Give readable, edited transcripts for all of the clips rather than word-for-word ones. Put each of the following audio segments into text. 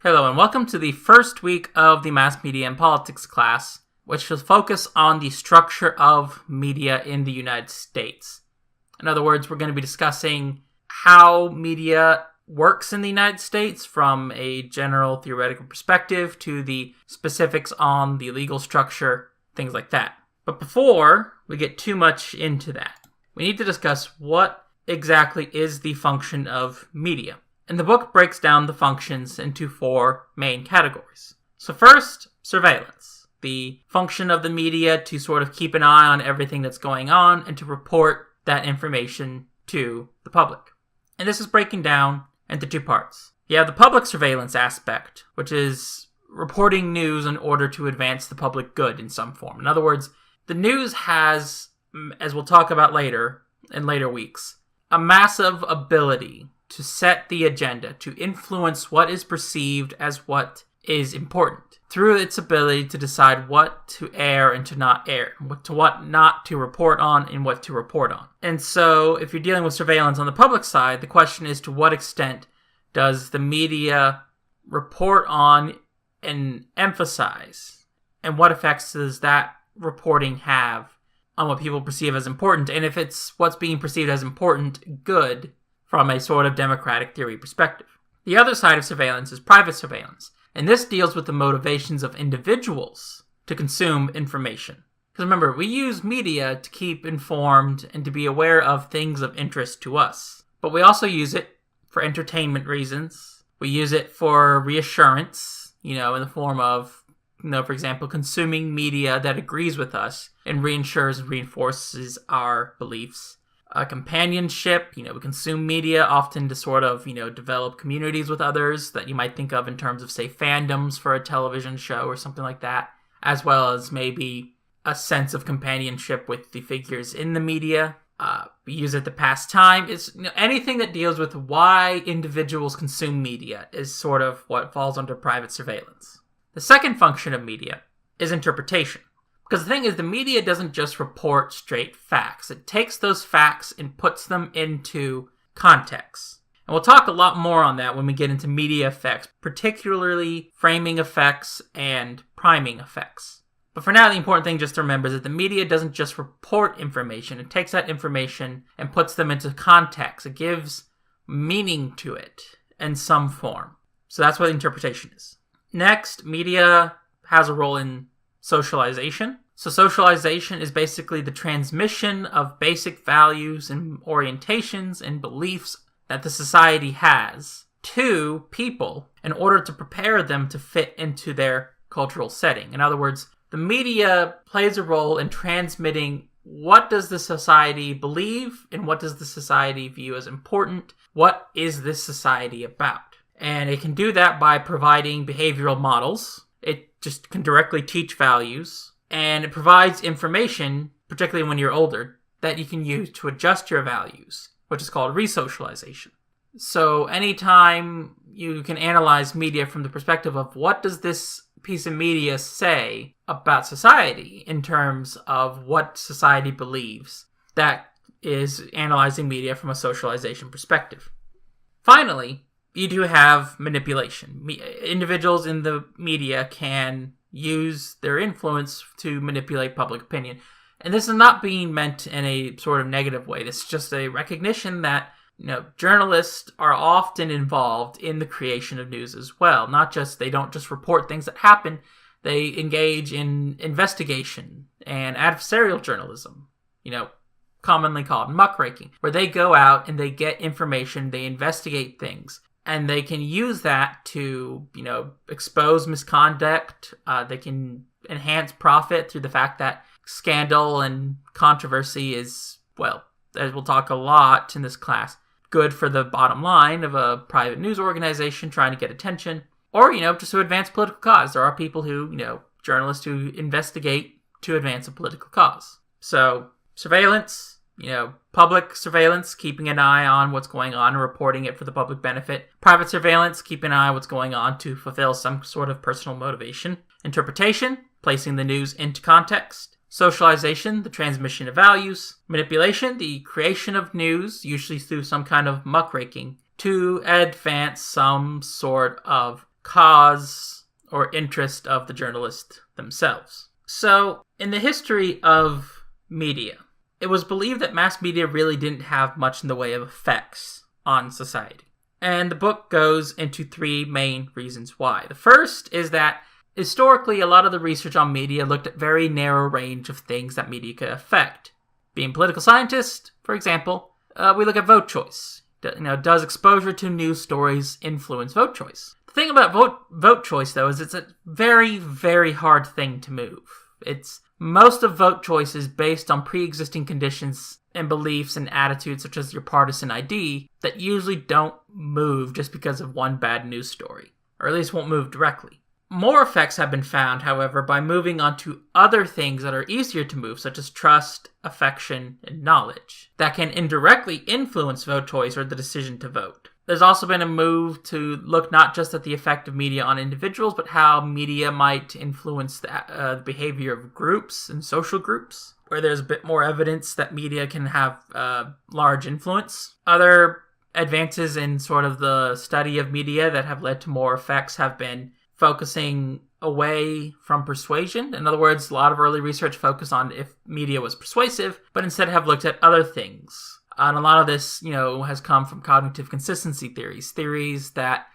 Hello and welcome to the first week of the Mass Media and Politics class, which will focus on the structure of media in the United States. In other words, we're going to be discussing how media works in the United States from a general theoretical perspective to the specifics on the legal structure, things like that. But before we get too much into that, we need to discuss what exactly is the function of media. And the book breaks down the functions into four main categories. So first, surveillance. The function of the media to sort of keep an eye on everything that's going on and to report that information to the public. And this is breaking down into two parts. You have the public surveillance aspect, which is reporting news in order to advance the public good in some form. In other words, the news has, as we'll talk about later, in later weeks, a massive ability to set the agenda, to influence what is perceived as what is important, through its ability to decide what to air and to not air, what not to report on and what to report on. And so, if you're dealing with surveillance on the public side, the question is to what extent does the media report on and emphasize, and what effects does that reporting have on what people perceive as important, and if it's what's being perceived as important, good, from a sort of democratic theory perspective. The other side of surveillance is private surveillance, and this deals with the motivations of individuals to consume information. Because remember, we use media to keep informed and to be aware of things of interest to us. But we also use it for entertainment reasons. We use it for reassurance, in the form of, for example, consuming media that agrees with us and reassures and reinforces our beliefs. Companionship, we consume media often to sort of, develop communities with others that you might think of in terms of, say, fandoms for a television show or something like that, as well as maybe a sense of companionship with the figures in the media. We use it to pass time. It's anything that deals with why individuals consume media is sort of what falls under private surveillance. The second function of media is interpretation. Because the thing is, the media doesn't just report straight facts. It takes those facts and puts them into context. And we'll talk a lot more on that when we get into media effects, particularly framing effects and priming effects. But for now, the important thing just to remember is that the media doesn't just report information. It takes that information and puts them into context. It gives meaning to it in some form. So that's what interpretation is. Next, media has a role in socialization. So socialization is basically the transmission of basic values and orientations and beliefs that the society has to people in order to prepare them to fit into their cultural setting. In other words, the media plays a role in transmitting what does the society believe and what does the society view as important. What is this society about? And it can do that by providing behavioral models. It just can directly teach values, and it provides information, particularly when you're older, that you can use to adjust your values, which is called resocialization. So anytime you can analyze media from the perspective of what does this piece of media say about society in terms of what society believes, that is analyzing media from a socialization perspective. Finally, you do have manipulation. Individuals in the media can use their influence to manipulate public opinion. And this is not being meant in a sort of negative way. This is just a recognition that, journalists are often involved in the creation of news as well. They don't just report things that happen. They engage in investigation and adversarial journalism, commonly called muckraking, where they go out and they get information, they investigate things. And they can use that to, expose misconduct. They can enhance profit through the fact that scandal and controversy is, well, as we'll talk a lot in this class, good for the bottom line of a private news organization trying to get attention. Or, just to advance political cause. There are people who, journalists who investigate to advance a political cause. So, surveillance, public surveillance, keeping an eye on what's going on and reporting it for the public benefit. Private surveillance, keeping an eye on what's going on to fulfill some sort of personal motivation. Interpretation, placing the news into context. Socialization, the transmission of values. Manipulation, the creation of news, usually through some kind of muckraking, to advance some sort of cause or interest of the journalist themselves. So, in the history of media, it was believed that mass media really didn't have much in the way of effects on society. And the book goes into three main reasons why. The first is that historically, a lot of the research on media looked at very narrow range of things that media could affect. Being political scientists, for example, we look at vote choice. Does exposure to news stories influence vote choice? The thing about vote choice, though, is it's a very, very hard thing to move. Most of vote choice is based on pre-existing conditions and beliefs and attitudes, such as your partisan ID, that usually don't move just because of one bad news story, or at least won't move directly. More effects have been found, however, by moving on to other things that are easier to move, such as trust, affection, and knowledge, that can indirectly influence vote choice or the decision to vote. There's also been a move to look not just at the effect of media on individuals, but how media might influence the behavior of groups and social groups, where there's a bit more evidence that media can have large influence. Other advances in sort of the study of media that have led to more effects have been focusing away from persuasion. In other words, a lot of early research focused on if media was persuasive, but instead have looked at other things. And a lot of this, has come from cognitive consistency theories that,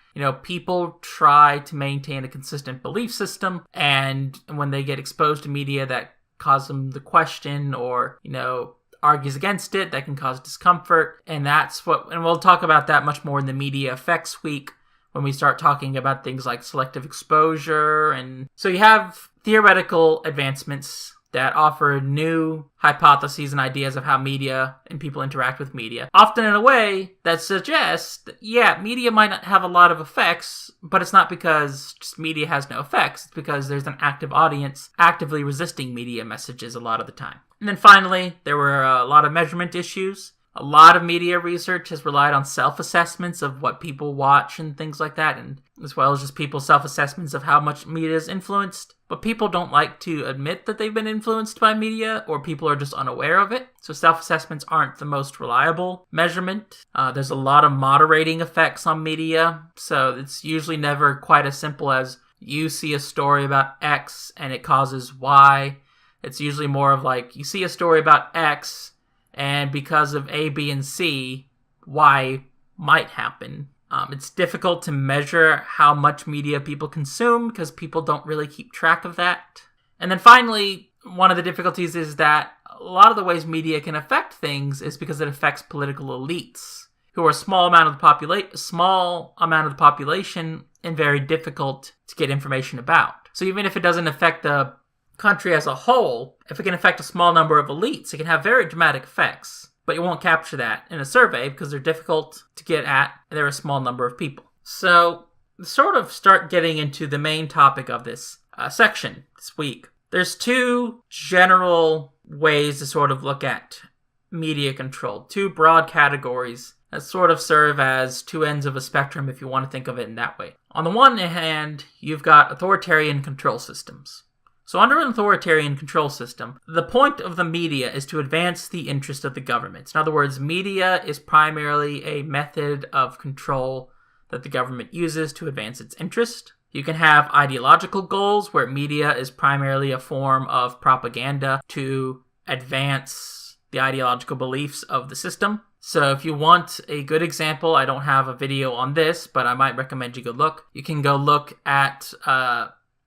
people try to maintain a consistent belief system, and when they get exposed to media that cause them to question or, argues against it, that can cause discomfort. And and we'll talk about that much more in the Media Effects Week, when we start talking about things like selective exposure. And so you have theoretical advancements that offer new hypotheses and ideas of how media and people interact with media, often in a way that suggests that, media might not have a lot of effects, but it's not because just media has no effects. It's because there's an active audience actively resisting media messages a lot of the time. And then finally, there were a lot of measurement issues. A lot of media research has relied on self-assessments of what people watch and things like that, and as well as just people's self-assessments of how much media is influenced. But people don't like to admit that they've been influenced by media, or people are just unaware of it. So self-assessments aren't the most reliable measurement. There's a lot of moderating effects on media, so it's usually never quite as simple as you see a story about X and it causes Y. It's usually more of like, you see a story about X, and because of A, B, and C, Y might happen. It's difficult to measure how much media people consume because people don't really keep track of that. And then finally, one of the difficulties is that a lot of the ways media can affect things is because it affects political elites, who are a small amount of the population and very difficult to get information about. So even if it doesn't affect the country as a whole, if it can affect a small number of elites, it can have very dramatic effects. But you won't capture that in a survey because they're difficult to get at, and they're a small number of people. So, sort of start getting into the main topic of this section this week. There's two general ways to sort of look at media control, two broad categories that sort of serve as two ends of a spectrum if you want to think of it in that way. On the one hand, you've got authoritarian control systems. So under an authoritarian control system, the point of the media is to advance the interest of the government. In other words, media is primarily a method of control that the government uses to advance its interest. You can have ideological goals where media is primarily a form of propaganda to advance the ideological beliefs of the system. So if you want a good example, I don't have a video on this, but I might recommend you go look. You can go look at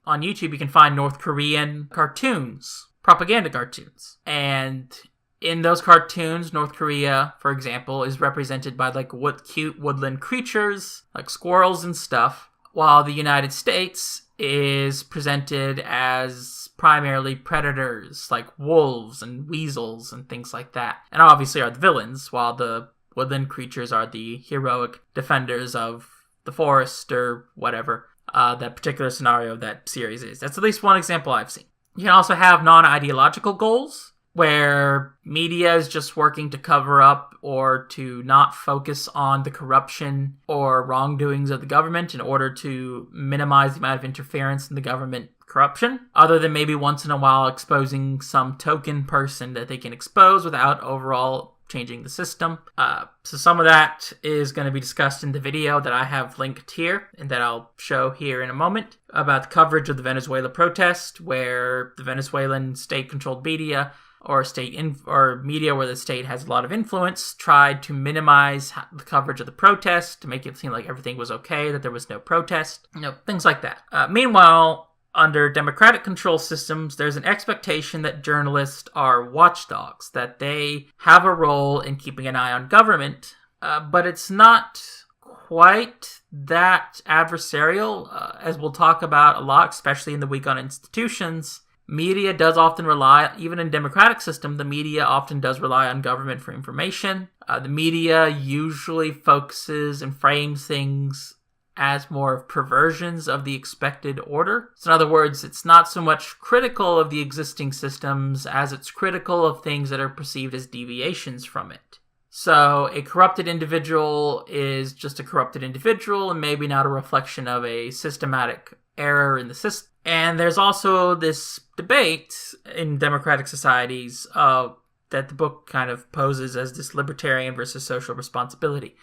on YouTube, you can find North Korean cartoons, propaganda cartoons. And in those cartoons, North Korea, for example, is represented by cute woodland creatures, like squirrels and stuff, while the United States is presented as primarily predators, like wolves and weasels and things like that. And obviously are the villains, while the woodland creatures are the heroic defenders of the forest or whatever. That particular scenario of that series is. That's at least one example I've seen. You can also have non-ideological goals, where media is just working to cover up or to not focus on the corruption or wrongdoings of the government in order to minimize the amount of interference in the government corruption, other than maybe once in a while exposing some token person that they can expose without overall changing the system. So some of that is going to be discussed in the video that I have linked here and that I'll show here in a moment about the coverage of the Venezuela protest, where the Venezuelan state-controlled media or media where the state has a lot of influence tried to minimize the coverage of the protest to make it seem like everything was okay, that there was no protest, things like that. Meanwhile, under democratic control systems, there's an expectation that journalists are watchdogs, that they have a role in keeping an eye on government, but it's not quite that adversarial, as we'll talk about a lot, especially in the week on institutions. Media does often rely, even in democratic system, the media often does rely on government for information. The media usually focuses and frames things as more of perversions of the expected order. So in other words, it's not so much critical of the existing systems as it's critical of things that are perceived as deviations from it. So a corrupted individual is just a corrupted individual and maybe not a reflection of a systematic error in the system. And there's also this debate in democratic societies that the book kind of poses as this libertarian versus social responsibility.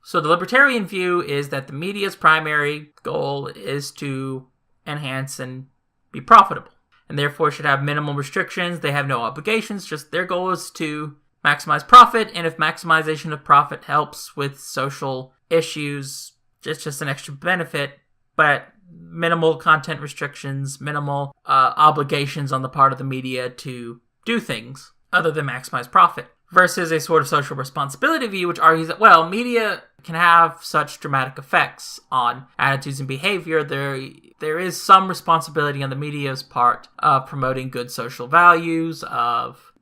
So the libertarian view is that the media's primary goal is to enhance and be profitable, and therefore should have minimal restrictions. They have no obligations, just their goal is to maximize profit, and if maximization of profit helps with social issues, it's just an extra benefit, but minimal content restrictions, minimal obligations on the part of the media to do things other than maximize profit. Versus a sort of social responsibility view, which argues that, well, media can have such dramatic effects on attitudes and behavior. There is some responsibility on the media's part of promoting good social values, of,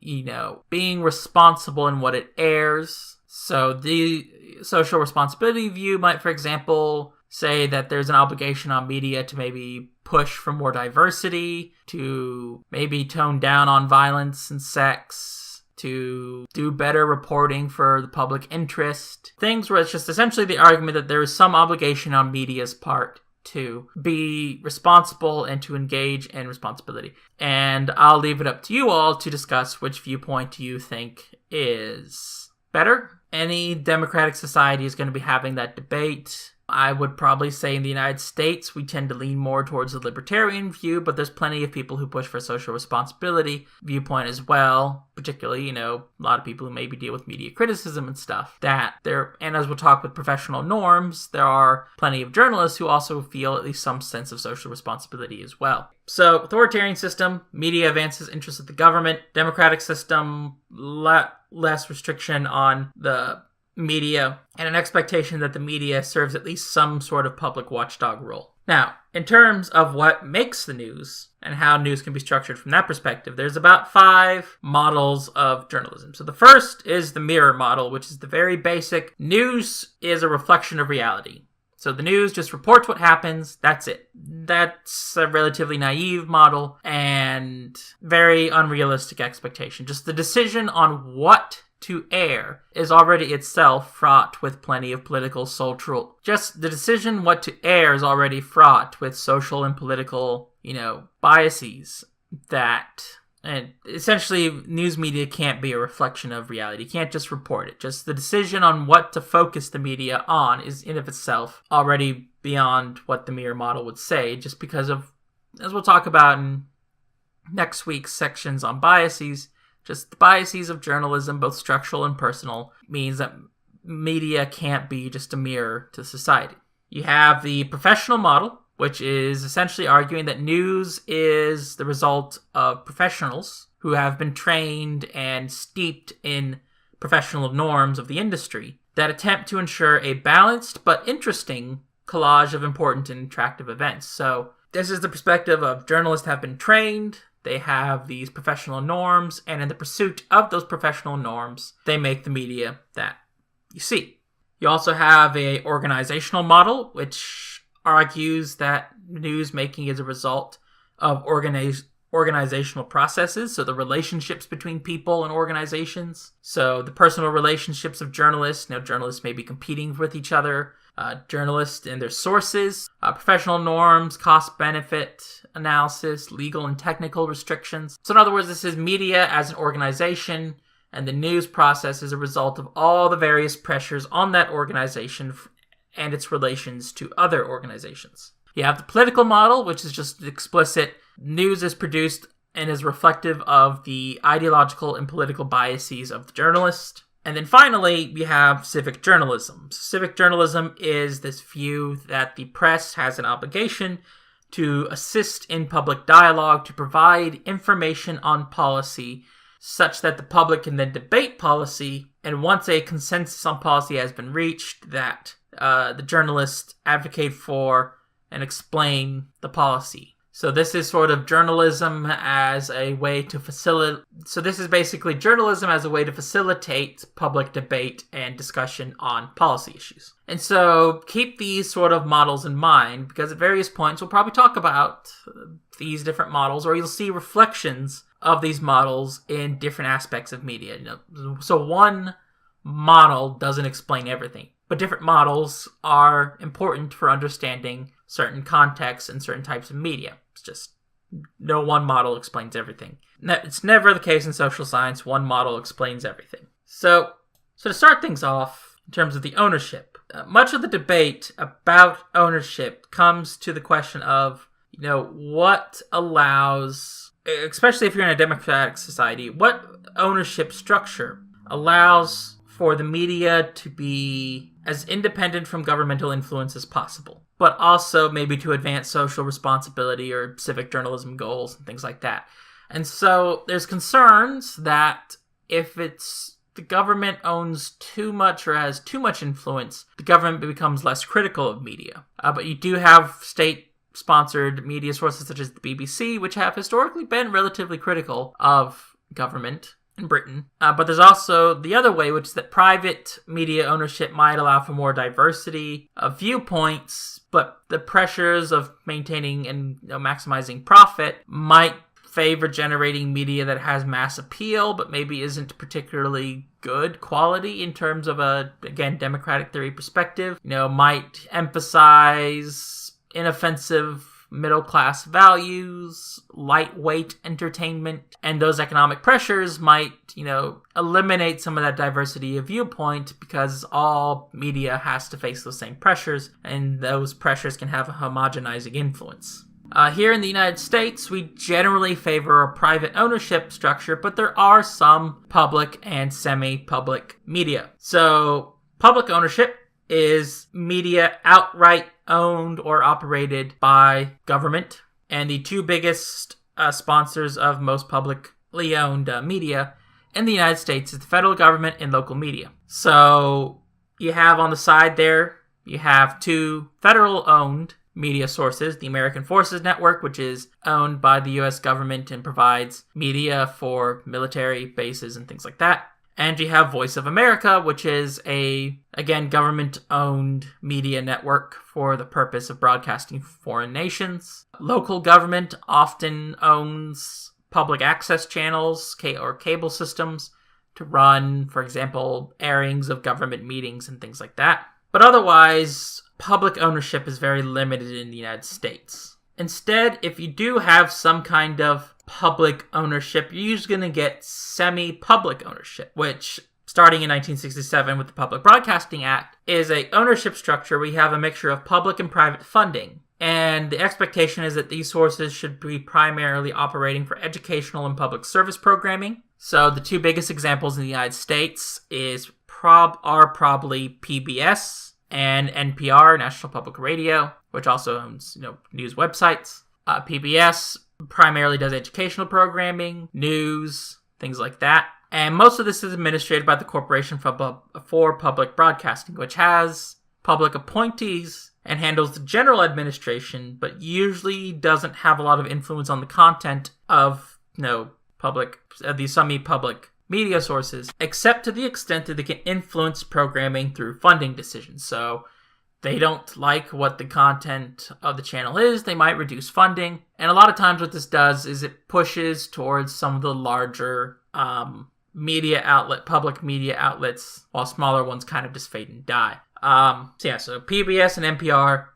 being responsible in what it airs. So the social responsibility view might, for example, say that there's an obligation on media to maybe push for more diversity, to maybe tone down on violence and sex, to do better reporting for the public interest. Things where it's just essentially the argument that there is some obligation on media's part to be responsible and to engage in responsibility. And I'll leave it up to you all to discuss which viewpoint you think is better. Any democratic society is going to be having that debate. I would probably say in the United States, we tend to lean more towards the libertarian view, but there's plenty of people who push for social responsibility viewpoint as well, particularly, a lot of people who maybe deal with media criticism and stuff. And as we'll talk with professional norms, there are plenty of journalists who also feel at least some sense of social responsibility as well. So, authoritarian system, media advances interests of the government. Democratic system, less restriction on the media, and an expectation that the media serves at least some sort of public watchdog role. Now, in terms of what makes the news and how news can be structured from that perspective, there's about 5 models of journalism. So the first is the mirror model, which is the very basic. News is a reflection of reality. So the news just reports what happens, that's it. That's a relatively naive model and very unrealistic expectation. Just the decision on what to air is already itself fraught with plenty of political, social... Just the decision what to air is already fraught with social and political, biases that... And essentially, news media can't be a reflection of reality. You can't just report it. Just the decision on what to focus the media on is in of itself already beyond what the mirror model would say, just because of, as we'll talk about in next week's sections on biases, just the biases of journalism, both structural and personal, means that media can't be just a mirror to society. You have the professional model, which is essentially arguing that news is the result of professionals who have been trained and steeped in professional norms of the industry that attempt to ensure a balanced but interesting collage of important and attractive events. So this is the perspective of journalists have been trained, they have these professional norms, and in the pursuit of those professional norms, they make the media that you see. You also have a organizational model, which argues that news making is a result of organizational processes, so the relationships between people and organizations. So the personal relationships of journalists, journalists may be competing with each other, journalists and their sources, professional norms, cost-benefit analysis, legal and technical restrictions. So in other words, this is media as an organization and the news process is a result of all the various pressures on that organization and its relations to other organizations. You have the political model, which is just explicit. News is produced and is reflective of the ideological and political biases of the journalist. And then finally, we have civic journalism. Civic journalism is this view that the press has an obligation to assist in public dialogue, to provide information on policy such that the public can then debate policy, and once a consensus on policy has been reached, that the journalists advocate for and explain the policy. So this is sort of journalism as a way to facilitate. So this is basically journalism as a way to facilitate public debate and discussion on policy issues. And so keep these sort of models in mind, because at various points we'll probably talk about these different models, or you'll see reflections of these models in different aspects of media. So one model doesn't explain everything, but different models are important for understanding certain contexts and certain types of media. It's just no one model explains everything. It's never the case in social science. One model explains everything. So to start things off, in terms of the ownership, much of the debate about ownership comes to the question of, what allows, especially if you're in a democratic society, what ownership structure allows for the media to be as independent from governmental influence as possible, but also maybe to advance social responsibility or civic journalism goals and things like that. And so there's concerns that if the government owns too much or has too much influence, the government becomes less critical of media. But you do have state-sponsored media sources such as the BBC, which have historically been relatively critical of government in Britain. But there's also the other way, which is that private media ownership might allow for more diversity of viewpoints, but the pressures of maintaining and maximizing profit might favor generating media that has mass appeal, but maybe isn't particularly good quality in terms of democratic theory perspective. Might emphasize inoffensive middle-class values, lightweight entertainment, and those economic pressures might, eliminate some of that diversity of viewpoint, because all media has to face those same pressures, and those pressures can have a homogenizing influence. Here in the United States, we generally favor a private ownership structure, but there are some public and semi-public media. So, public ownership is media outright owned or operated by government, and the two biggest sponsors of most publicly owned media in the United States is the federal government and local media. So you have on the side there, you have two federal-owned media sources, the American Forces Network, which is owned by the U.S. government and provides media for military bases and things like that. And you have Voice of America, which is government-owned media network for the purpose of broadcasting foreign nations. Local government often owns public access channels or cable systems to run, for example, airings of government meetings and things like that. But otherwise, public ownership is very limited in the United States. Instead, if you do have some kind of public ownership, you're usually going to get semi-public ownership, which, starting in 1967 with the Public Broadcasting Act, is a ownership structure where you have a mixture of public and private funding. And the expectation is that these sources should be primarily operating for educational and public service programming. So the two biggest examples in the United States are probably PBS and NPR, National Public Radio, which also owns news websites. PBS primarily does educational programming, news, things like that. And most of this is administered by the Corporation for Public Broadcasting, which has public appointees and handles the general administration, but usually doesn't have a lot of influence on the content of these semi-public media sources, except to the extent that they can influence programming through funding decisions. So they don't like what the content of the channel is, they might reduce funding. And a lot of times what this does is it pushes towards some of the larger public media outlets, while smaller ones kind of just fade and die. So PBS and NPR,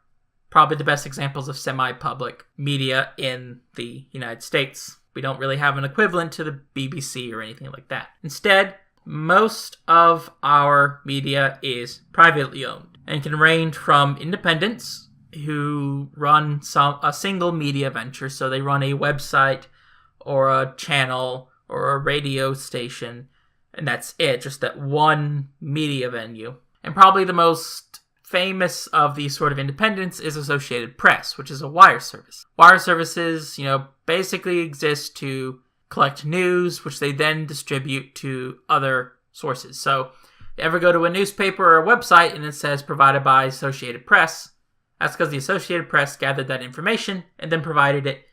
probably the best examples of semi-public media in the United States. We don't really have an equivalent to the BBC or anything like that. Instead, most of our media is privately owned and can range from independents who run a single media venture. So they run a website or a channel or a radio station, and that's it, just that one media venue. And probably the most famous of these sort of independents is Associated Press, which is a wire service. Wire services, basically exist to collect news, which they then distribute to other sources. So if you ever go to a newspaper or a website and it says provided by Associated Press, that's because the Associated Press gathered that information and then provided it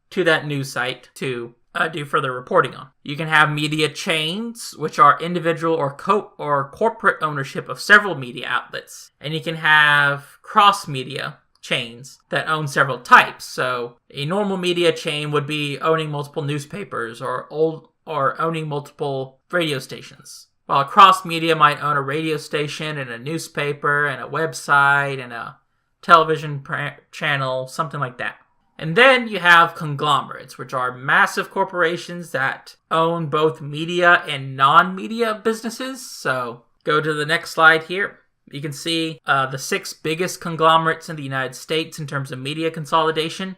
to that news site to do further reporting on. You can have media chains, which are individual or corporate ownership of several media outlets. And you can have cross-media chains that own several types. So a normal media chain would be owning multiple newspapers or owning multiple radio stations. While a cross-media might own a radio station and a newspaper and a website and a television channel, something like that. And then you have conglomerates, which are massive corporations that own both media and non-media businesses. So go to the next slide here. You can see the 6 biggest conglomerates in the United States in terms of media consolidation.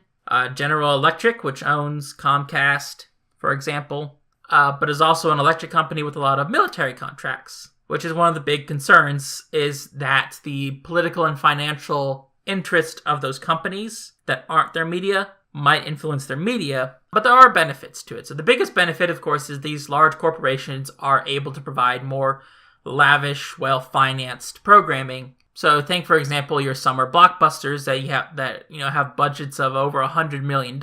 General Electric, which owns Comcast, for example, but is also an electric company with a lot of military contracts, which is one of the big concerns, is that the political and financial interest of those companies that aren't their media might influence their media, but there are benefits to it. So the biggest benefit, of course, is these large corporations are able to provide more lavish, well-financed programming. So think, for example, your summer blockbusters that have budgets of over $100 million.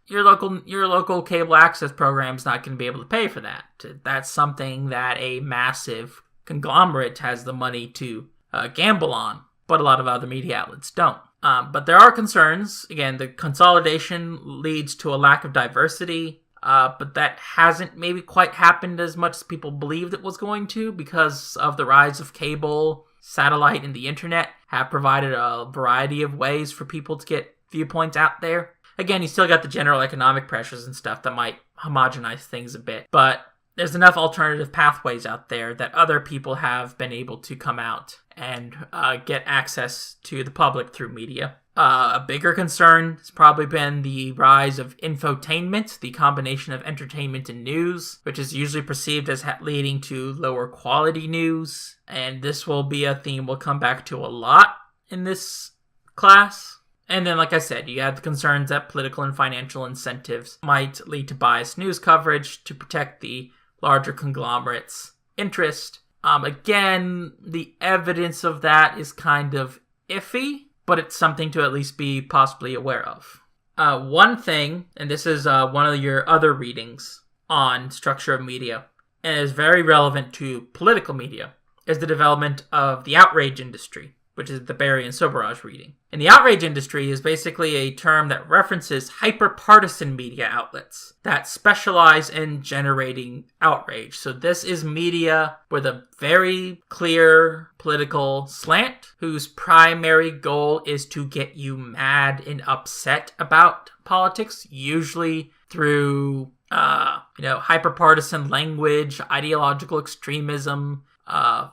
Your local cable access program is not going to be able to pay for that. That's something that a massive conglomerate has the money to gamble on, but a lot of other media outlets don't. But there are concerns. Again, the consolidation leads to a lack of diversity, but that hasn't maybe quite happened as much as people believed it was going to, because of the rise of cable, satellite, and the internet have provided a variety of ways for people to get viewpoints out there. Again, you still got the general economic pressures and stuff that might homogenize things a bit, but there's enough alternative pathways out there that other people have been able to come out and get access to the public through media. A bigger concern has probably been the rise of infotainment, the combination of entertainment and news, which is usually perceived as leading to lower quality news. And this will be a theme we'll come back to a lot in this class. And then, like I said, you have the concerns that political and financial incentives might lead to biased news coverage to protect the larger conglomerates' interest. Again, the evidence of that is kind of iffy, but it's something to at least be possibly aware of. One thing, and this is one of your other readings on structure of media, and is very relevant to political media, is the development of the outrage industry, which is the Barry and Soberaj reading. And the outrage industry is basically a term that references hyper-partisan media outlets that specialize in generating outrage. So this is media with a very clear political slant, whose primary goal is to get you mad and upset about politics, usually through, hyper-partisan language, ideological extremism,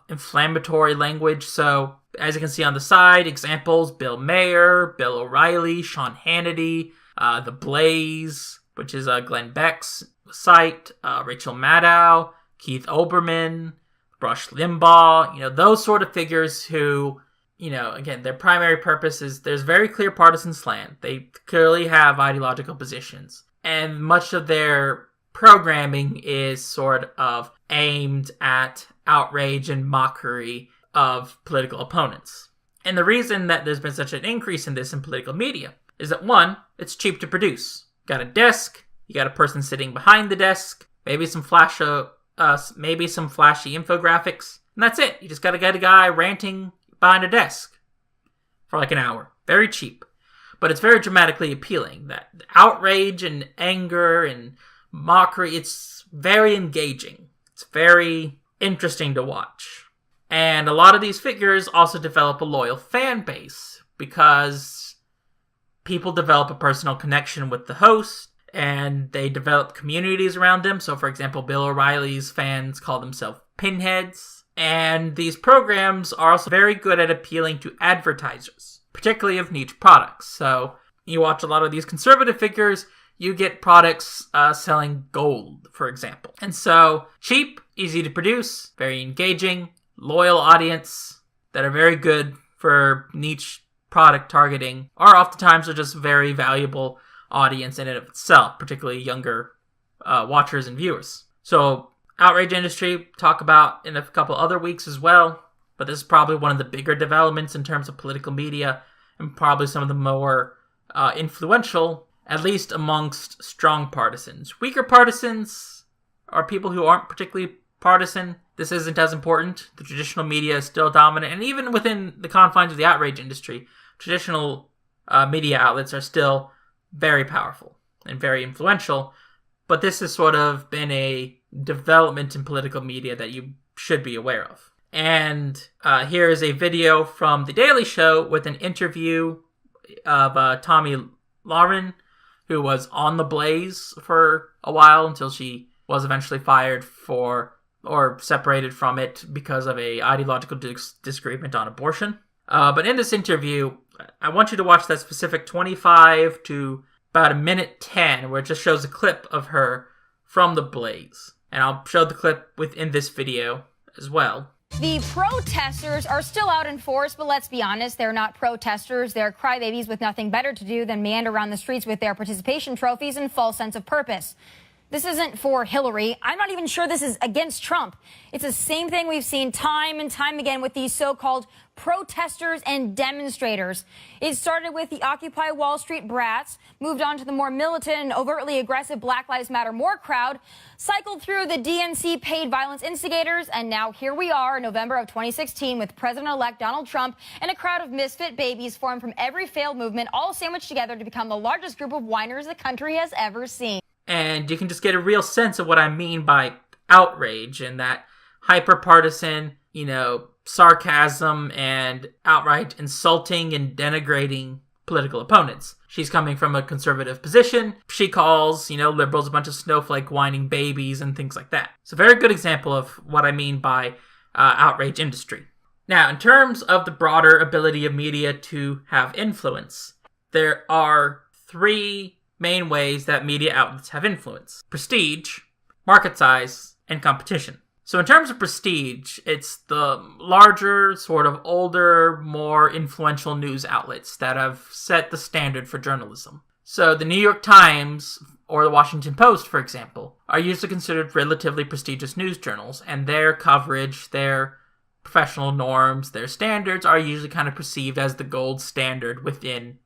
inflammatory language. So as you can see on the side, examples: Bill Maher, Bill O'Reilly, Sean Hannity, The Blaze, which is Glenn Beck's site, Rachel Maddow, Keith Olbermann, Rush Limbaugh, those sort of figures who, again, their primary purpose is there's very clear partisan slant. They clearly have ideological positions. And much of their programming is sort of aimed at outrage and mockery of political opponents. And the reason that there's been such an increase in this in political media is that, one, it's cheap to produce. You got a desk, you got a person sitting behind the desk, maybe some flashy infographics, and that's it. You just gotta get a guy ranting behind a desk for like an hour. Very cheap. But it's very dramatically appealing. That outrage and anger and mockery, it's very engaging. It's very interesting to watch. And a lot of these figures also develop a loyal fan base because people develop a personal connection with the host, and they develop communities around them. So, for example, Bill O'Reilly's fans call themselves pinheads. And these programs are also very good at appealing to advertisers, particularly of niche products. So, you watch a lot of these conservative figures, you get products selling gold, for example. And so, cheap, easy to produce, very engaging, loyal audience that are very good for niche product targeting, are oftentimes are just very valuable audience in and of itself, particularly younger watchers and viewers. So, outrage industry, talk about in a couple other weeks as well, but this is probably one of the bigger developments in terms of political media, and probably some of the more influential, at least amongst strong partisans. Weaker partisans are people who aren't particularly partisan. This isn't as important. The traditional media is still dominant, and even within the confines of the outrage industry, traditional media outlets are still very powerful and very influential, but this has sort of been a development in political media that you should be aware of. And here is a video from The Daily Show with an interview of Tomi Lahren, who was on The Blaze for a while until she was eventually fired or separated from it because of a ideological disagreement on abortion. But in this interview, I want you to watch that specific 25 to about a minute 10, where it just shows a clip of her from The Blaze. And I'll show the clip within this video as well. The protesters are still out in force, but let's be honest, they're not protesters. They're crybabies with nothing better to do than meander around the streets with their participation trophies and false sense of purpose. This isn't for Hillary. I'm not even sure this is against Trump. It's the same thing we've seen time and time again with these so-called protesters and demonstrators. It started with the Occupy Wall Street brats, moved on to the more militant and overtly aggressive Black Lives Matter More crowd, cycled through the DNC paid violence instigators, and now here we are in November of 2016 with President-elect Donald Trump and a crowd of misfit babies formed from every failed movement, all sandwiched together to become the largest group of whiners the country has ever seen. And you can just get a real sense of what I mean by outrage and that hyper-partisan, sarcasm and outright insulting and denigrating political opponents. She's coming from a conservative position. She calls, liberals a bunch of snowflake whining babies and things like that. It's a very good example of what I mean by outrage industry. Now, in terms of the broader ability of media to have influence, there are three main ways that media outlets have influence: prestige, market size, and competition. So in terms of prestige, it's the larger, sort of older, more influential news outlets that have set the standard for journalism. So the New York Times or the Washington Post, for example, are usually considered relatively prestigious news journals, and their coverage, their professional norms, their standards are usually kind of perceived as the gold standard within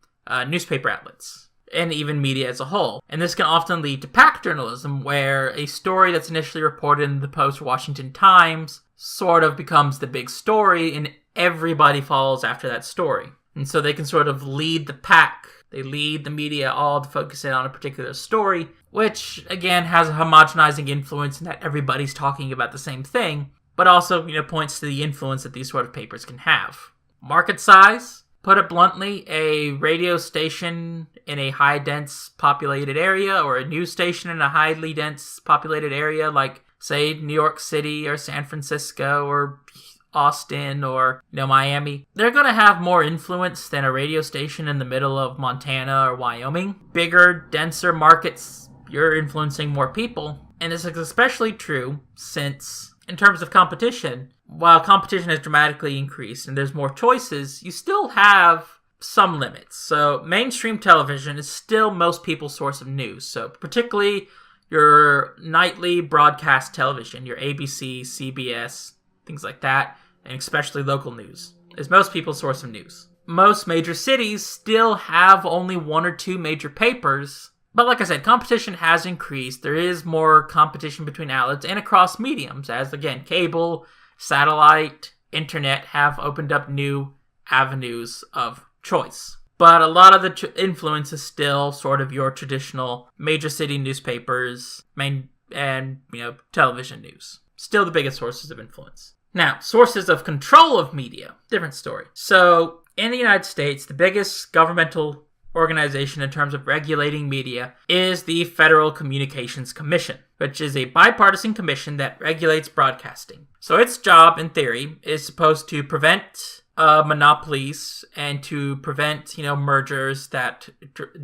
newspaper outlets, and even media as a whole. And this can often lead to pack journalism, where a story that's initially reported in the Post or Washington Times sort of becomes the big story, and everybody follows after that story. And so they can sort of lead the pack. They lead the media all to focus in on a particular story, which, again, has a homogenizing influence in that everybody's talking about the same thing, but also, points to the influence that these sort of papers can have. Market size. Put it bluntly, a radio station in a high-dense populated area, or a news station in a highly dense populated area, like, say, New York City or San Francisco or Austin or, Miami, they're going to have more influence than a radio station in the middle of Montana or Wyoming. Bigger, denser markets, you're influencing more people. And this is especially true since, in terms of competition, while competition has dramatically increased and there's more choices, you still have some limits. So mainstream television is still most people's source of news. So particularly your nightly broadcast television, your ABC, CBS, things like that, and especially local news, is most people's source of news. Most major cities still have only one or two major papers. But like I said, competition has increased. There is more competition between outlets and across mediums, as, again, cable, satellite, internet have opened up new avenues of choice. But a lot of the influence is still sort of your traditional major city newspapers and television news. Still the biggest sources of influence. Now, sources of control of media, different story. So, in the United States, the biggest governmental organization in terms of regulating media is the Federal Communications Commission, which is a bipartisan commission that regulates broadcasting. So its job, in theory, is supposed to prevent monopolies and to prevent, mergers that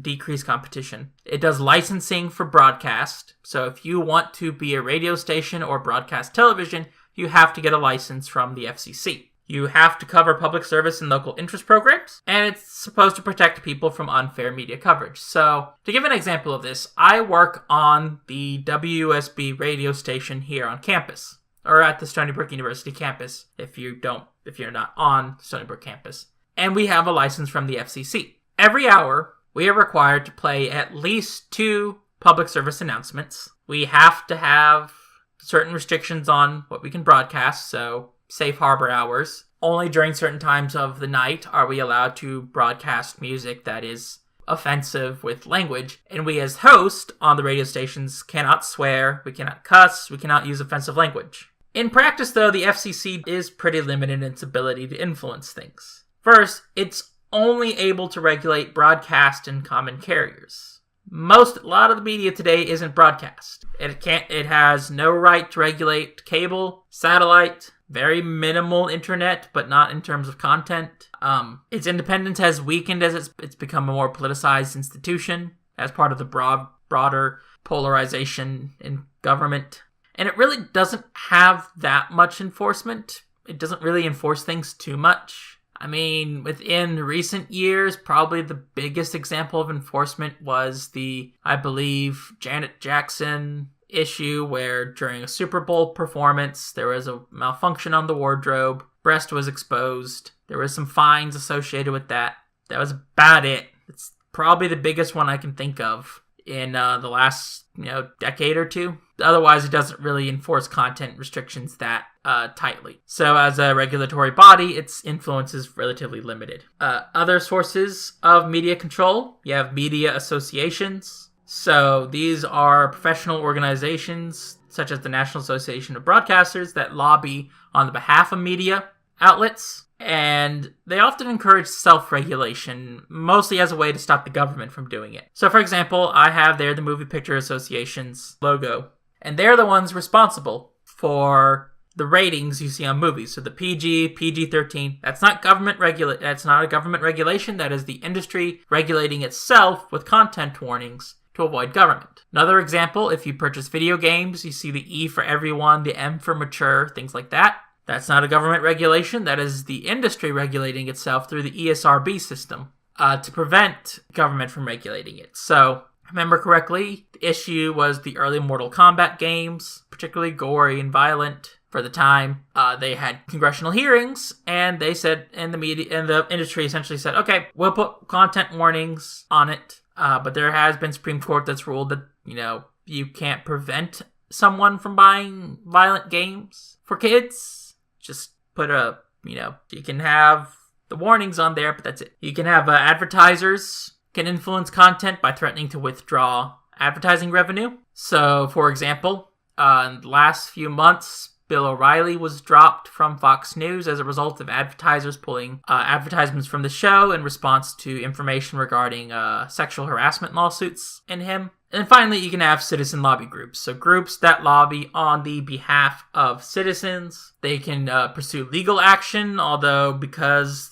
decrease competition. It does licensing for broadcast. So if you want to be a radio station or broadcast television, you have to get a license from the FCC. You have to cover public service and local interest programs, and it's supposed to protect people from unfair media coverage. So, to give an example of this, I work on the WUSB radio station here on campus, or at the Stony Brook University campus, if you're not on Stony Brook campus. And we have a license from the FCC. Every hour, we are required to play at least 2 public service announcements. We have to have certain restrictions on what we can broadcast, so safe harbor hours. Only during certain times of the night are we allowed to broadcast music that is offensive with language, and we as hosts on the radio stations cannot swear, we cannot cuss, we cannot use offensive language. In practice, though, the FCC is pretty limited in its ability to influence things. First, it's only able to regulate broadcast and common carriers. A lot of the media today isn't broadcast. It has no right to regulate cable, satellite, very minimal internet, but not in terms of content. Its independence has weakened as it's become a more politicized institution as part of the broader polarization in government. And it really doesn't have that much enforcement. It doesn't really enforce things too much. I mean, within recent years, probably the biggest example of enforcement was the, I believe, Janet Jackson issue where during a Super Bowl performance, there was a malfunction on the wardrobe, breast was exposed, there was some fines associated with that. That was about it. It's probably the biggest one I can think of in the last, decade or two. Otherwise, it doesn't really enforce content restrictions that tightly. So as a regulatory body, its influence is relatively limited. Other sources of media control, you have media associations. So these are professional organizations, such as the National Association of Broadcasters, that lobby on the behalf of media outlets. And they often encourage self-regulation, mostly as a way to stop the government from doing it. So for example, I have there the Movie Picture Association's logo. And they're the ones responsible for the ratings you see on movies. So the PG, PG-13, that's not a government regulation. That is the industry regulating itself with content warnings to avoid government. Another example, if you purchase video games, you see the E for everyone, the M for mature, things like that. That's not a government regulation. That is the industry regulating itself through the ESRB system to prevent government from regulating it. So, remember correctly, the issue was the early Mortal Kombat games, particularly gory and violent for the time. They had congressional hearings, and they said, and the industry essentially said, okay, we'll put content warnings on it, but there has been Supreme Court that's ruled that, you can't prevent someone from buying violent games for kids. Just put you can have the warnings on there, but that's it. You can have advertisers can influence content by threatening to withdraw advertising revenue. So, for example, in the last few months, Bill O'Reilly was dropped from Fox News as a result of advertisers pulling advertisements from the show in response to information regarding sexual harassment lawsuits in him. And finally, you can have citizen lobby groups. So groups that lobby on the behalf of citizens. They can pursue legal action, although because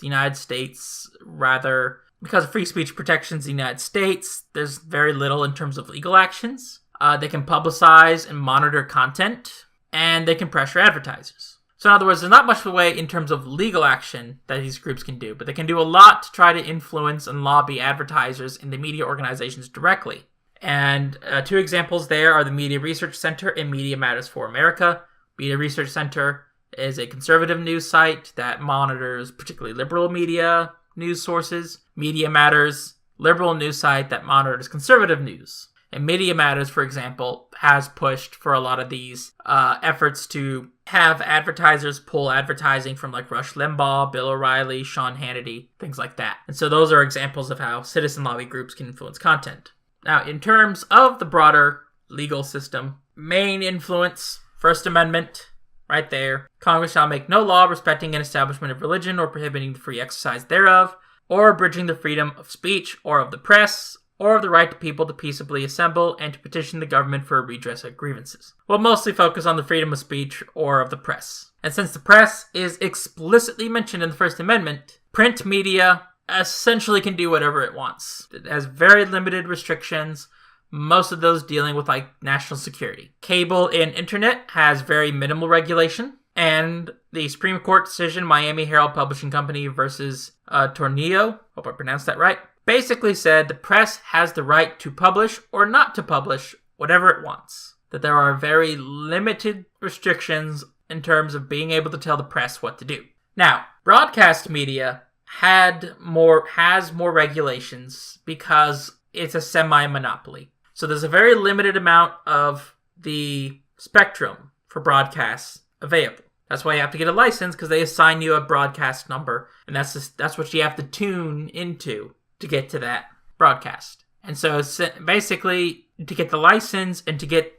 of free speech protections in the United States, there's very little in terms of legal actions. They can publicize and monitor content, and they can pressure advertisers. So in other words, there's not much of a way in terms of legal action that these groups can do, but they can do a lot to try to influence and lobby advertisers in the media organizations directly. And 2 examples there are the Media Research Center and Media Matters for America. Media Research Center is a conservative news site that monitors particularly liberal media news sources. Media Matters, liberal news site that monitors conservative news. And Media Matters, for example, has pushed for a lot of these efforts to have advertisers pull advertising from like Rush Limbaugh, Bill O'Reilly, Sean Hannity, things like that. And so those are examples of how citizen lobby groups can influence content. Now, in terms of the broader legal system, main influence, First Amendment, right there. Congress shall make no law respecting an establishment of religion or prohibiting the free exercise thereof, or abridging the freedom of speech or of the press, or of the right to people to peaceably assemble and to petition the government for a redress of grievances. We'll mostly focus on the freedom of speech or of the press. And since the press is explicitly mentioned in the First Amendment, print media essentially can do whatever it wants. It has very limited restrictions, most of those dealing with national security. Cable and internet has very minimal regulation, and the Supreme Court decision, Miami Herald Publishing Company versus Tornillo, hope I pronounced that right, basically said the press has the right to publish or not to publish whatever it wants. That there are very limited restrictions in terms of being able to tell the press what to do. Now, broadcast media has more regulations because it's a semi-monopoly. So there's a very limited amount of the spectrum for broadcasts available. That's why you have to get a license, because they assign you a broadcast number, and that's what you have to tune into to get to that broadcast. And so basically, to get the license and to get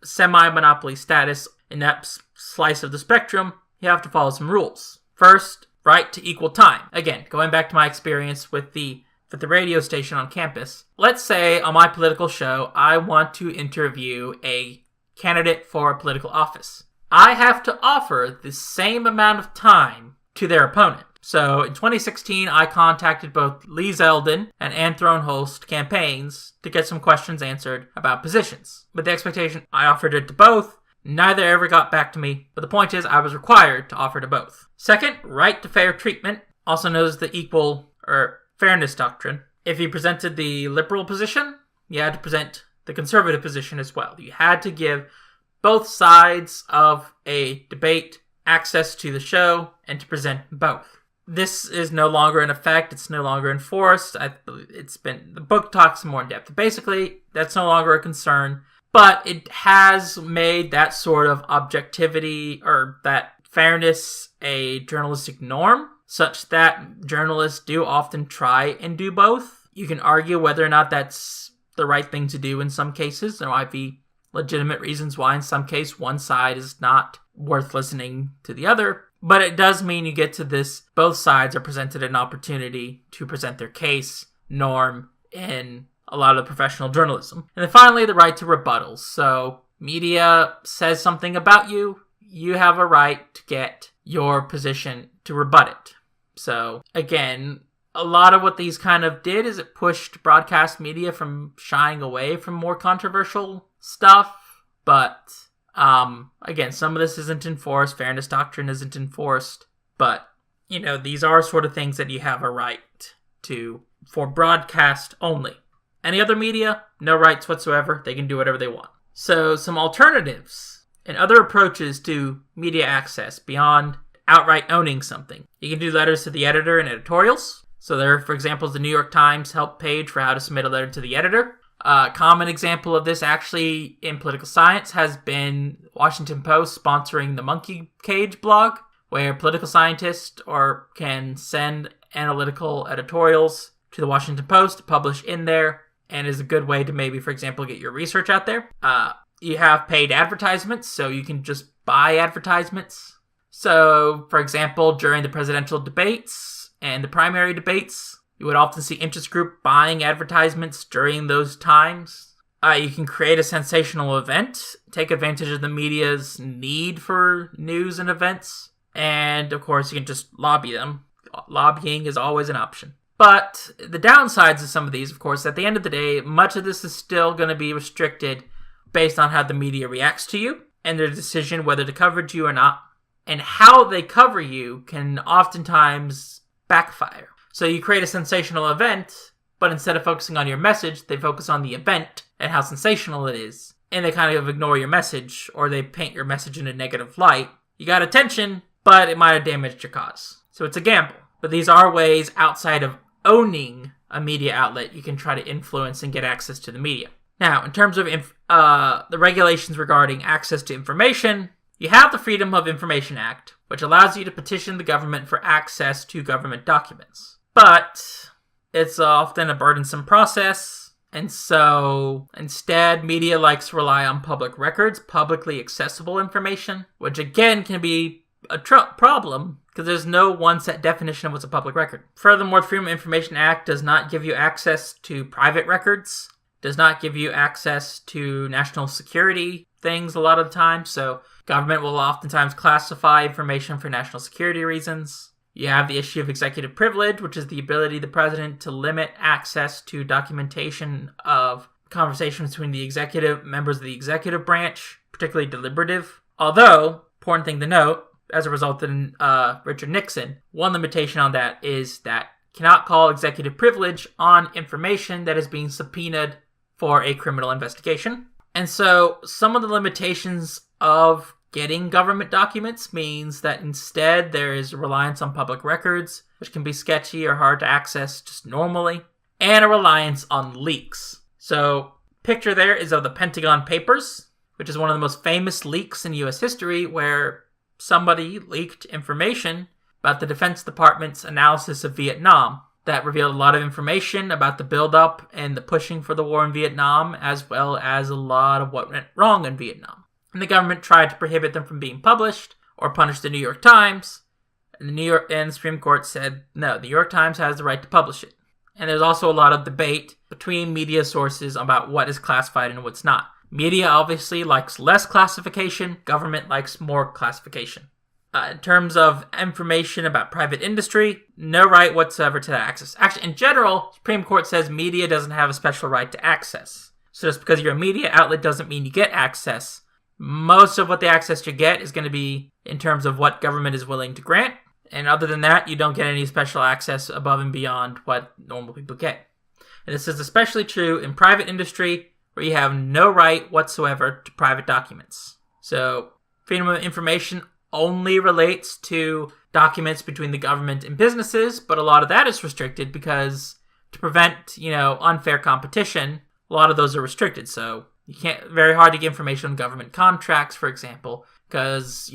semi-monopoly status in that slice of the spectrum, you have to follow some rules. First, right to equal time. Again, going back to my experience with the radio station on campus. Let's say on my political show, I want to interview a candidate for a political office. I have to offer the same amount of time to their opponent. So in 2016, I contacted both Lee Zeldin and Ann Throneholst campaigns to get some questions answered about positions. With the expectation, I offered it to both. Neither ever got back to me, but the point is I was required to offer to both. Second, right to fair treatment, also known as the equal or fairness doctrine. If you presented the liberal position, you had to present the conservative position as well. You had to give both sides of a debate access to the show and to present both. This is no longer in effect. It's no longer enforced. The book talks more in depth. Basically, that's no longer a concern, but it has made that sort of objectivity or that fairness a journalistic norm, such that journalists do often try and do both. You can argue whether or not that's the right thing to do in some cases. There might be legitimate reasons why in some case one side is not worth listening to the other. But it does mean you get to this, both sides are presented an opportunity to present their case, norm, in a lot of professional journalism. And then finally, the right to rebuttals. So media says something about you, you have a right to get your position to rebut it. So again, a lot of what these kind of did is it pushed broadcast media from shying away from more controversial stuff. But again, some of this isn't enforced. Fairness doctrine isn't enforced. But, these are sort of things that you have a right to for broadcast only. Any other media, no rights whatsoever. They can do whatever they want. So some alternatives and other approaches to media access beyond outright owning something. You can do letters to the editor and editorials. So there, for example, is the New York Times help page for how to submit a letter to the editor. A common example of this actually in political science has been Washington Post sponsoring the Monkey Cage blog, where political scientists can send analytical editorials to the Washington Post to publish in there, and is a good way to maybe, for example, get your research out there. You have paid advertisements, so you can just buy advertisements. So, for example, during the presidential debates and the primary debates, you would often see interest group buying advertisements during those times. You can create a sensational event, take advantage of the media's need for news and events, and of course you can just lobby them. Lobbying is always an option. But the downsides of some of these, of course, at the end of the day, much of this is still going to be restricted based on how the media reacts to you and their decision whether to cover you or not. And how they cover you can oftentimes backfire. So you create a sensational event, but instead of focusing on your message, they focus on the event and how sensational it is. And they kind of ignore your message, or they paint your message in a negative light. You got attention, but it might have damaged your cause. So it's a gamble. But these are ways outside of owning a media outlet you can try to influence and get access to the media. Now, in terms of the regulations regarding access to information, you have the Freedom of Information Act, which allows you to petition the government for access to government documents. But it's often a burdensome process, and so instead, media likes to rely on public records, publicly accessible information, which again can be a problem because there's no one set definition of what's a public record. Furthermore, the Freedom of Information Act does not give you access to private records, does not give you access to national security things a lot of the time, so government will oftentimes classify information for national security reasons. You have the issue of executive privilege, which is the ability of the president to limit access to documentation of conversations between the members of the executive branch, particularly deliberative. Although, important thing to note, as a result of Richard Nixon, one limitation on that is that cannot call executive privilege on information that is being subpoenaed for a criminal investigation. And so some of the limitations of getting government documents means that instead there is a reliance on public records, which can be sketchy or hard to access just normally, and a reliance on leaks. So picture there is of the Pentagon Papers, which is one of the most famous leaks in U.S. history, where somebody leaked information about the Defense Department's analysis of Vietnam that revealed a lot of information about the buildup and the pushing for the war in Vietnam, as well as a lot of what went wrong in Vietnam. And the government tried to prohibit them from being published or punish the New York Times. And the Supreme Court said, no, the New York Times has the right to publish it. And there's also a lot of debate between media sources about what is classified and what's not. Media obviously likes less classification. Government likes more classification. In terms of information about private industry, no right whatsoever to access. Actually, in general, Supreme Court says media doesn't have a special right to access. So just because you're a media outlet doesn't mean you get access. Most of what the access you get is going to be in terms of what government is willing to grant. And other than that, you don't get any special access above and beyond what normal people get. And this is especially true in private industry, where you have no right whatsoever to private documents. So freedom of information only relates to documents between the government and businesses, but a lot of that is restricted because to prevent, unfair competition, a lot of those are restricted. So you can't, very hard to get information on government contracts, for example, because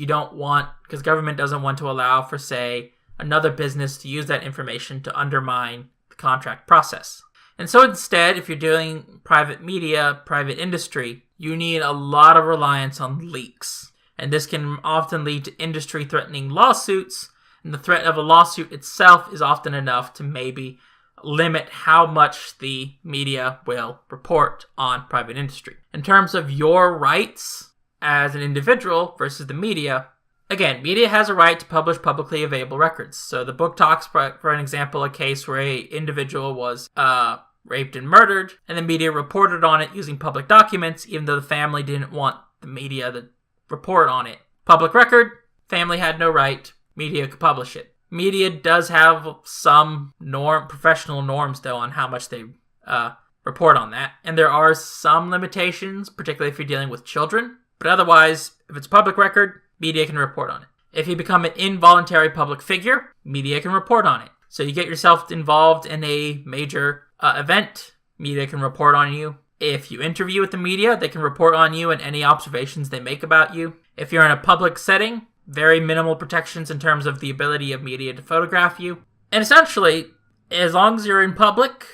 government doesn't want to allow for, say, another business to use that information to undermine the contract process. And so instead, if you're doing private media, private industry, you need a lot of reliance on leaks. And this can often lead to industry-threatening lawsuits, and the threat of a lawsuit itself is often enough to maybe limit how much the media will report on private industry. In terms of your rights as an individual versus the media, again, media has a right to publish publicly available records. So the book talks, for an example, a case where an individual was raped and murdered, and the media reported on it using public documents, even though the family didn't want the media to report on it. Public record, family had no right, media could publish it. Media does have some professional norms, though, on how much they report on that. And there are some limitations, particularly if you're dealing with children. But otherwise, if it's public record, media can report on it. If you become an involuntary public figure, media can report on it. So you get yourself involved in a major event, media can report on you. If you interview with the media, they can report on you and any observations they make about you. If you're in a public setting, very minimal protections in terms of the ability of media to photograph you. And essentially, as long as you're in public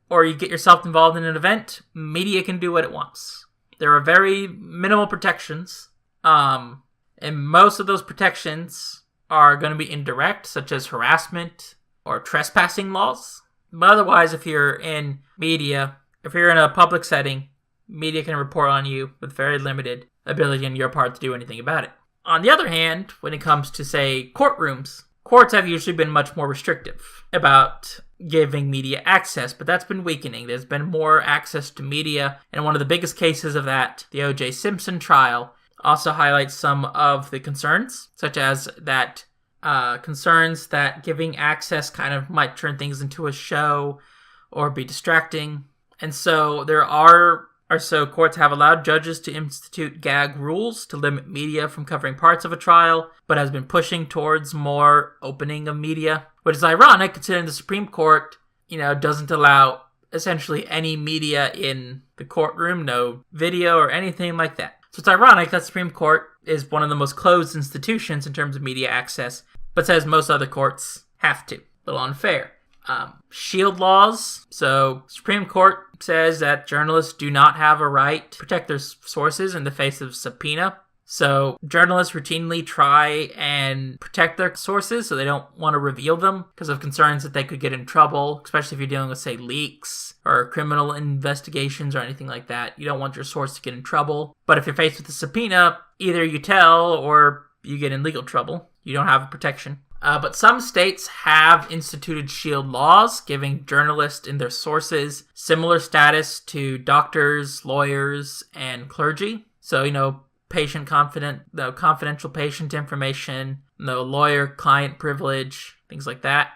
or you get yourself involved in an event, media can do what it wants. There are very minimal protections, and most of those protections are going to be indirect, such as harassment or trespassing laws. But otherwise, if you're in media, if you're in a public setting, media can report on you with very limited ability on your part to do anything about it. On the other hand, when it comes to, say, courtrooms, courts have usually been much more restrictive about giving media access, but that's been weakening. There's been more access to media, and one of the biggest cases of that, the O.J. Simpson trial, also highlights some of the concerns, such as that concerns that giving access kind of might turn things into a show or be distracting. And so courts have allowed judges to institute gag rules to limit media from covering parts of a trial, but has been pushing towards more opening of media, which is ironic considering the Supreme Court, doesn't allow essentially any media in the courtroom, no video or anything like that. So it's ironic that the Supreme Court is one of the most closed institutions in terms of media access, but says most other courts have to. A little unfair. Shield laws. So Supreme Court says that journalists do not have a right to protect their sources in the face of subpoena. So journalists routinely try and protect their sources, so they don't want to reveal them because of concerns that they could get in trouble, especially if you're dealing with, say, leaks or criminal investigations or anything like that. You don't want your source to get in trouble. But if you're faced with a subpoena, either you tell or you get in legal trouble. You don't have a protection. But some states have instituted shield laws, giving journalists and their sources similar status to doctors, lawyers, and clergy. So, confidential patient information, lawyer-client privilege, things like that.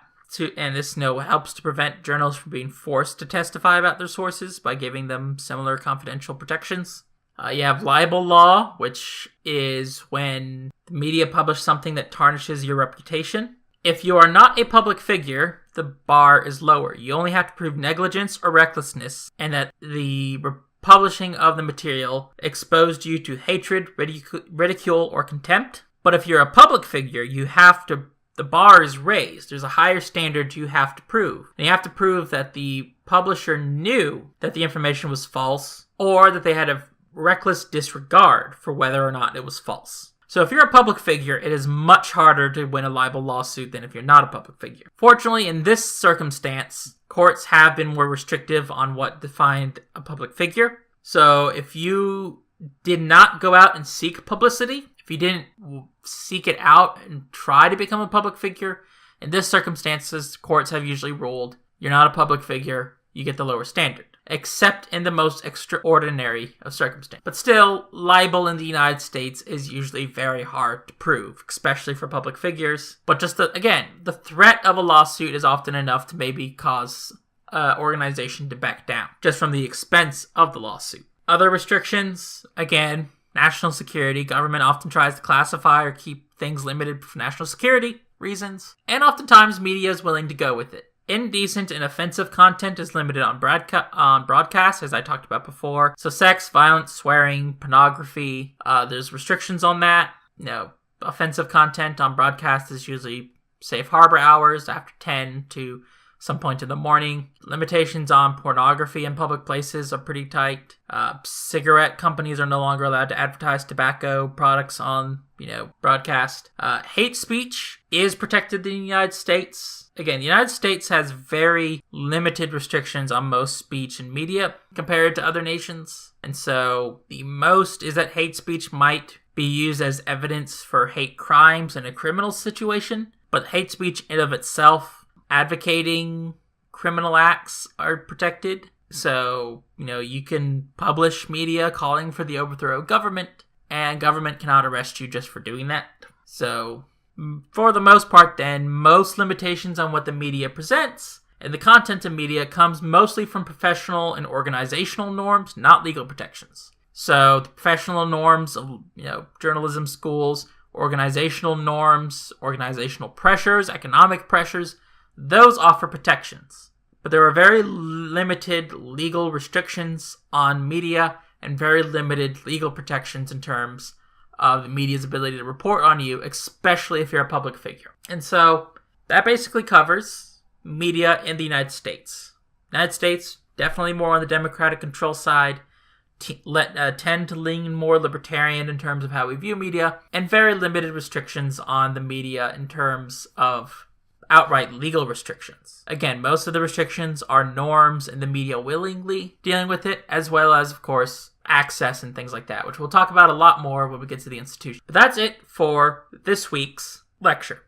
And this helps to prevent journalists from being forced to testify about their sources by giving them similar confidential protections. You have libel law, which is when the media publish something that tarnishes your reputation. If you are not a public figure, the bar is lower. You only have to prove negligence or recklessness, and that the publishing of the material exposed you to hatred, ridicule, or contempt. But if you're a public figure, the bar is raised. There's a higher standard you have to prove. And you have to prove that the publisher knew that the information was false, or that they had a reckless disregard for whether or not it was false. So if you're a public figure, it is much harder to win a libel lawsuit than if you're not a public figure. Fortunately, in this circumstance, courts have been more restrictive on what defined a public figure. So if you did not go out and seek publicity, if you didn't seek it out and try to become a public figure, in this circumstances, courts have usually ruled you're not a public figure, you get the lower standard, except in the most extraordinary of circumstances. But still, libel in the United States is usually very hard to prove, especially for public figures. But just the threat of a lawsuit is often enough to maybe cause an organization to back down, just from the expense of the lawsuit. Other restrictions, again, national security. Government often tries to classify or keep things limited for national security reasons, and oftentimes media is willing to go with it. Indecent and offensive content is limited on broadcast, as I talked about before. So sex, violence, swearing, pornography, there's restrictions on that. Offensive content on broadcast is usually safe harbor hours after 10 to some point in the morning. Limitations on pornography in public places are pretty tight. Cigarette companies are no longer allowed to advertise tobacco products on, broadcast. Hate speech is protected in the United States. Again, the United States has very limited restrictions on most speech and media compared to other nations. And so the most is that hate speech might be used as evidence for hate crimes in a criminal situation. But hate speech in of itself, advocating criminal acts, are protected. So, you can publish media calling for the overthrow of government, and government cannot arrest you just for doing that. So, for the most part then, most limitations on what the media presents and the content of media comes mostly from professional and organizational norms, not legal protections. So, the professional norms of, journalism schools, organizational norms, organizational pressures, economic pressures, those offer protections. But there are very limited legal restrictions on media and very limited legal protections in terms of the media's ability to report on you, especially if you're a public figure. And so that basically covers media in the United States. United States, definitely more on the democratic control side, tend to lean more libertarian in terms of how we view media, and very limited restrictions on the media in terms of outright legal restrictions. Again, most of the restrictions are norms and the media willingly dealing with it, as well as, of course, access and things like that, which we'll talk about a lot more when we get to the institution. But that's it for this week's lecture.